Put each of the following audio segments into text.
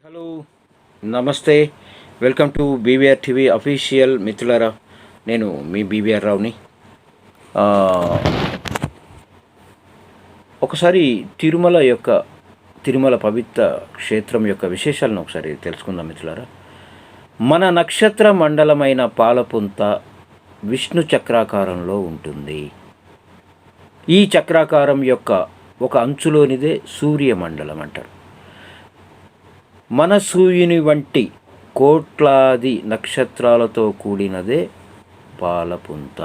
Hello, నమస్తే. Welcome to BVR TV official. మిత్రులారా, నేను మీ బీవీఆర్ రావుని. ఆ, ఒకసారి తిరుమల పవిత్ర క్షేత్రం యొక్క విశేషాలను ఒకసారి తెలుసుకుందాం మిత్రులారా. మన నక్షత్ర మండలమైన పాలపుంత విష్ణు చక్రాకారంలో ఉంటుంది. ఈ చక్రాకారం యొక్క ఒక అంచులోనిదే సూర్యమండలం అంటారు. మన సూర్యుని వంటి కోట్లాది నక్షత్రాలతో కూడినదే పాలపుంత.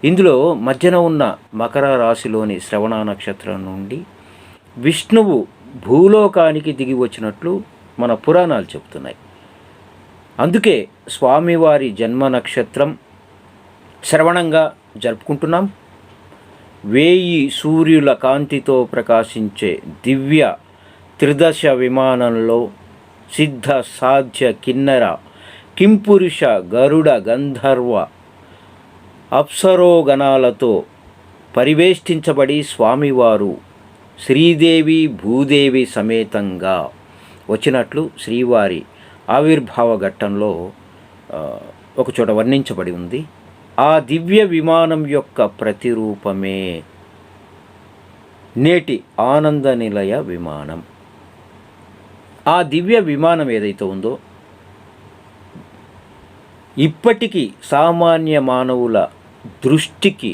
ఇందులో మధ్యన ఉన్న మకర రాశిలోని శ్రవణ నక్షత్రం నుండి విష్ణువు భూలోకానికి దిగి వచ్చినట్లు మన పురాణాలు చెబుతున్నాయి. అందుకే స్వామివారి జన్మ నక్షత్రం శ్రవణంగా జరుపుకుంటున్నాం. 1000 సూర్యుల కాంతితో ప్రకాశించే దివ్య త్రిదశ విమానంలో సిద్ధ సాధ్య కిన్నెర కింపురుష గరుడ గంధర్వ అప్సరోగణాలతో పరివేష్టించబడి స్వామివారు శ్రీదేవి భూదేవి సమేతంగా వచ్చినట్లు శ్రీవారి ఆవిర్భావ ఘట్టంలో ఒకచోట వర్ణించబడి ఉంది. ఆ దివ్య విమానం యొక్క ప్రతిరూపమే నేటి ఆనంద నిలయ విమానం. ఆ దివ్య విమానం ఏదైతే ఉందో ఇప్పటికీ సామాన్య మానవుల దృష్టికి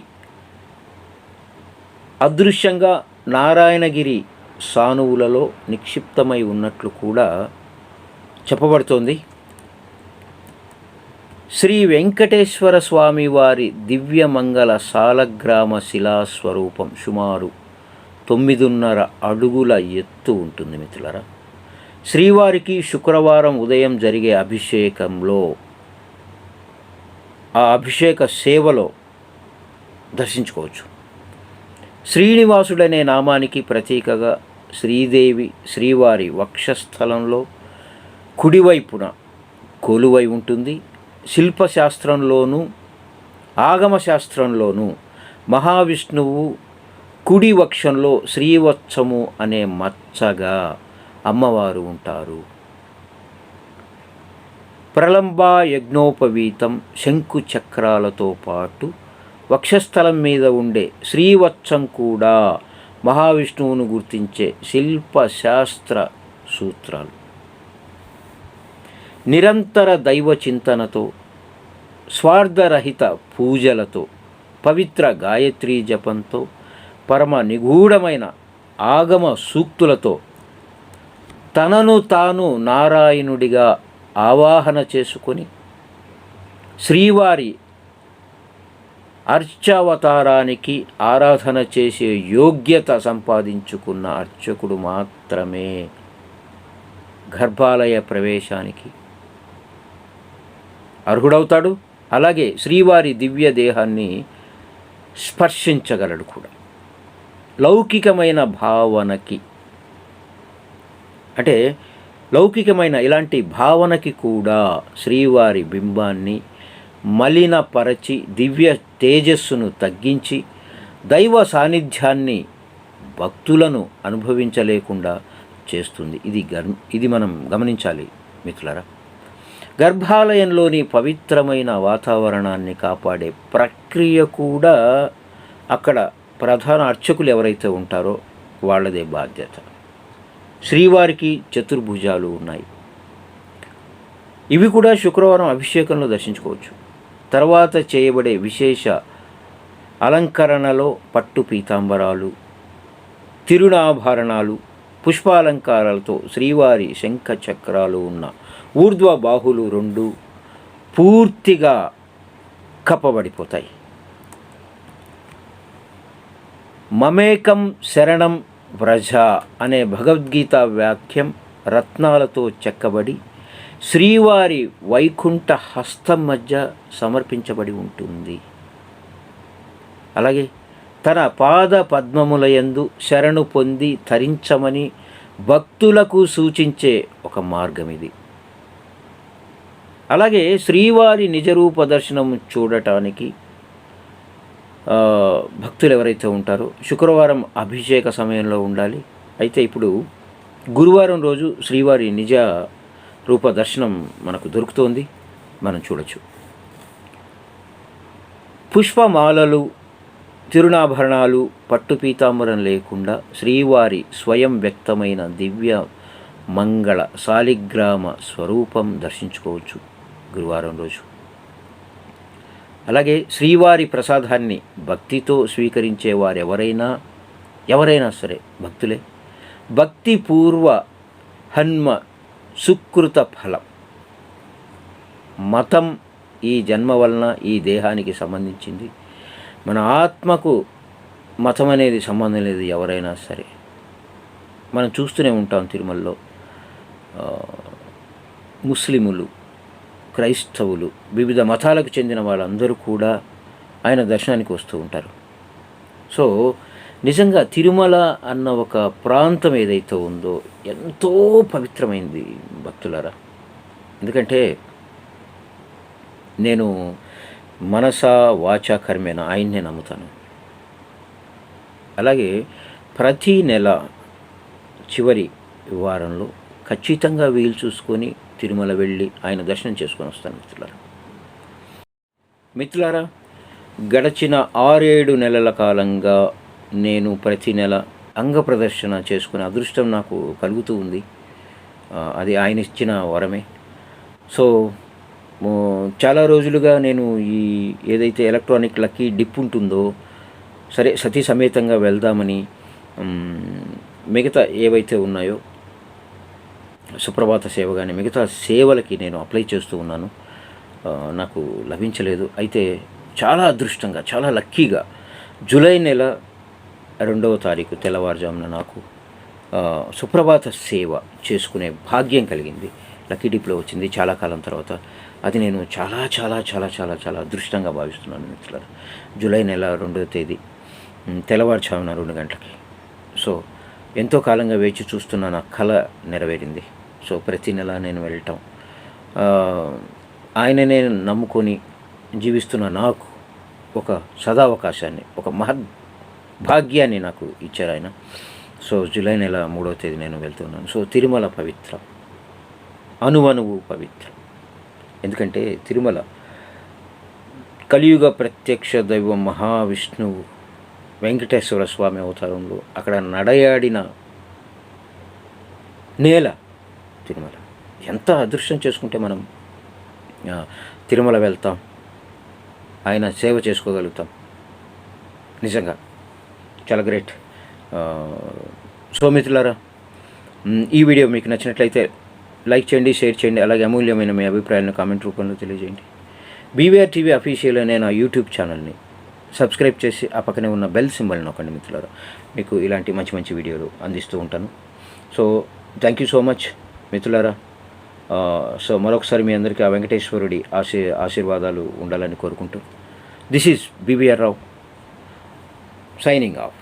అదృశ్యంగా నారాయణగిరి సానువులలో నిక్షిప్తమై ఉన్నట్లు కూడా చెప్పబడుతోంది. శ్రీ వెంకటేశ్వర స్వామి వారి దివ్యమంగళ సాలగ్రామ శిలాస్వరూపం సుమారు 9.5 అడుగుల ఎత్తు ఉంటుంది మిత్రులారా. శ్రీవారికి శుక్రవారం ఉదయం జరిగే అభిషేకంలో ఆ అభిషేక సేవలో దర్శించుకోవచ్చు. శ్రీనివాసుడనే నామానికి ప్రతీకగా శ్రీదేవి శ్రీవారి వక్షస్థలంలో కుడివైపున కొలువై ఉంటుంది. శిల్పశాస్త్రంలోనూ ఆగమశాస్త్రంలోనూ మహావిష్ణువు కుడి వక్షంలో శ్రీవత్సము అనే మచ్చగా అమ్మవారు ఉంటారు. ప్రలంబా యజ్ఞోపవీతం శంకు చక్రాలతో పాటు వక్షస్థలం మీద ఉండే శ్రీవత్సం కూడా మహావిష్ణువును గుర్తించే శిల్పశాస్త్ర సూత్రాలు. నిరంతర దైవ చింతనతో స్వార్థరహిత పూజలతో పవిత్ర గాయత్రీ జపంతో పరమ నిగూఢమైన ఆగమ సూక్తులతో తనను తాను నారాయణుడిగా ఆవాహన చేసుకొని శ్రీవారి అర్చావతారానికి ఆరాధన చేసే యోగ్యత సంపాదించుకున్న అర్చకుడు మాత్రమే గర్భాలయ ప్రవేశానికి అర్హుడవుతాడు. అలాగే శ్రీవారి దివ్య దేహాన్ని స్పర్శించగలడు కూడా. లౌకికమైన భావనకి అంటే లౌకికమైన ఇలాంటి భావనకి కూడా శ్రీవారి బింబాన్ని మలినపరచి దివ్య తేజస్సును తగ్గించి దైవ సాన్నిధ్యాన్ని భక్తులను అనుభవించలేకుండా చేస్తుంది. ఇది మనం గమనించాలి మిత్రులారా. గర్భాలయంలోని పవిత్రమైన వాతావరణాన్ని కాపాడే ప్రక్రియ కూడా అక్కడ ప్రధాన అర్చకులు ఎవరైతే ఉంటారో వాళ్ళదే బాధ్యత. శ్రీవారికి చతుర్భుజాలు ఉన్నాయి. ఇవి కూడా శుక్రవారం అభిషేకంలో దర్శించుకోవచ్చు. తర్వాత చేయబడే విశేష అలంకరణలో పట్టు పీతాంబరాలు, తిరునాభరణాలు, పుష్పాలంకారాలతో శ్రీవారి శంఖ చక్రాలు ఉన్న ఊర్ధ్వ బాహులు 2 పూర్తిగా కప్పబడిపోతాయి. మమేకం శరణం వ్రజ అనే భగవద్గీత వాక్యం రత్నాలతో చెక్కబడి శ్రీవారి వైకుంఠ హస్తం మధ్య సమర్పించబడి ఉంటుంది. అలాగే తన పాద పద్మములయందు శరణు పొంది తరించమని భక్తులకు సూచించే ఒక మార్గం ఇది. అలాగే శ్రీవారి నిజరూప దర్శనం చూడటానికి భక్తులు ఎవరైతే ఉంటారో శుక్రవారం అభిషేక సమయంలో ఉండాలి. అయితే ఇప్పుడు గురువారం రోజు శ్రీవారి నిజ రూప దర్శనం మనకు దొరుకుతోంది, మనం చూడొచ్చు. పుష్పమాలలు, తిరునాభరణాలు, పట్టు పీతాంబరం లేకుండా శ్రీవారి స్వయం వ్యక్తమైన దివ్య మంగళ శాలిగ్రామ స్వరూపం దర్శించుకోవచ్చు గురువారం రోజు. అలాగే శ్రీవారి ప్రసాదాన్ని భక్తితో స్వీకరించే ఎవరైనా సరే భక్తులే, భక్తిపూర్వ హన్మ సుకృత ఫలం. మతం ఈ జన్మ వలన ఈ దేహానికి సంబంధించింది, మన ఆత్మకు మతం అనేది సంబంధం లేదు. ఎవరైనా సరే మనం చూస్తూనే ఉంటాం, తిరుమలలో ముస్లిములు, క్రైస్తవులు, వివిధ మతాలకు చెందిన వాళ్ళందరూ కూడా ఆయన దర్శనానికి వస్తూ ఉంటారు. సో నిజంగా తిరుమల అన్న ఒక ప్రాంతం ఏదైతే ఉందో ఎంతో పవిత్రమైంది భక్తులారా. ఎందుకంటే నేను మనసా వాచా కర్మేన ఆయన్నే నమ్ముతాను. అలాగే ప్రతి నెల చివరి వారంలో ఖచ్చితంగా వీలు చూసుకొని తిరుమల వెళ్ళి ఆయన దర్శనం చేసుకొని వస్తాను మిత్రులారా. గడచిన 6-7 నెలల కాలంగా నేను ప్రతి నెల అంగ ప్రదర్శన చేసుకునే అదృష్టం నాకు కలుగుతూ ఉంది. అది ఆయన ఇచ్చిన వరమే. సో చాలా రోజులుగా నేను ఈ ఏదైతే ఎలక్ట్రానిక్ లక్కీ డిప్ ఉంటుందో, సరే సతీ సమేతంగా వెళ్దామని మిగతా ఏవైతే ఉన్నాయో సుప్రభాత సేవ కానీ మిగతా సేవలకి నేను అప్లై చేస్తూ ఉన్నాను. నాకు లభించలేదు. అయితే చాలా అదృష్టంగా, చాలా లక్కీగా జూలై నెల 2వ తారీఖు తెల్లవారుజామున నాకు సుప్రభాత సేవ చేసుకునే భాగ్యం కలిగింది. లక్కీ డిప్లో వచ్చింది చాలా కాలం తర్వాత. అది నేను చాలా చాలా చాలా చాలా చాలా అదృష్టంగా భావిస్తున్నాను మిత్రులారా. జూలై నెల 2వ తేదీ తెల్లవారుజామున 2 గంటలకి. సో ఎంతో కాలంగా వేచి చూస్తున్న నా కళ నెరవేరింది. సో ప్రతి నెల నేను వెళ్ళటం, ఆయననే నమ్ముకొని జీవిస్తున్న నాకు ఒక సదావకాశాన్ని, ఒక భాగ్యాన్ని నాకు ఇచ్చారు ఆయన. సో జూలై నెల 3వ తేదీ నేను వెళ్తున్నాను. సో తిరుమల పవిత్రం, అణువణువు పవిత్రం. ఎందుకంటే తిరుమల కలియుగ ప్రత్యక్ష దైవం మహావిష్ణువు వెంకటేశ్వర స్వామి అవతారంలో అక్కడ నడయాడిన నేల తిరుమల. ఎంత అదృష్టం చేసుకుంటే మనం తిరుమల వెళ్తాం, ఆయన సేవ చేసుకోగలుగుతాం. నిజంగా చాలా గ్రేట్. సో మిత్రులారా, ఈ వీడియో మీకు నచ్చినట్లయితే లైక్ చేయండి, షేర్ చేయండి. అలాగే అమూల్యమైన మీ అభిప్రాయాలను కామెంట్ రూపంలో తెలియజేయండి. బీవీఆర్ టీవీ అఫీషియల్ అనే నా యూట్యూబ్ ఛానల్ని సబ్స్క్రైబ్ చేసి ఆ పక్కనే ఉన్న బెల్ సింబల్ని నొక్కండి మిత్రులారా. మీకు ఇలాంటి మంచి మంచి వీడియోలు అందిస్తూ ఉంటాను. So thank you so much మిత్రులారా. సో మరొకసారి మీ అందరికీ ఆ వెంకటేశ్వరుడి ఆశీర్వాదాలు ఉండాలని కోరుకుంటూ, this is BVR Rao signing off.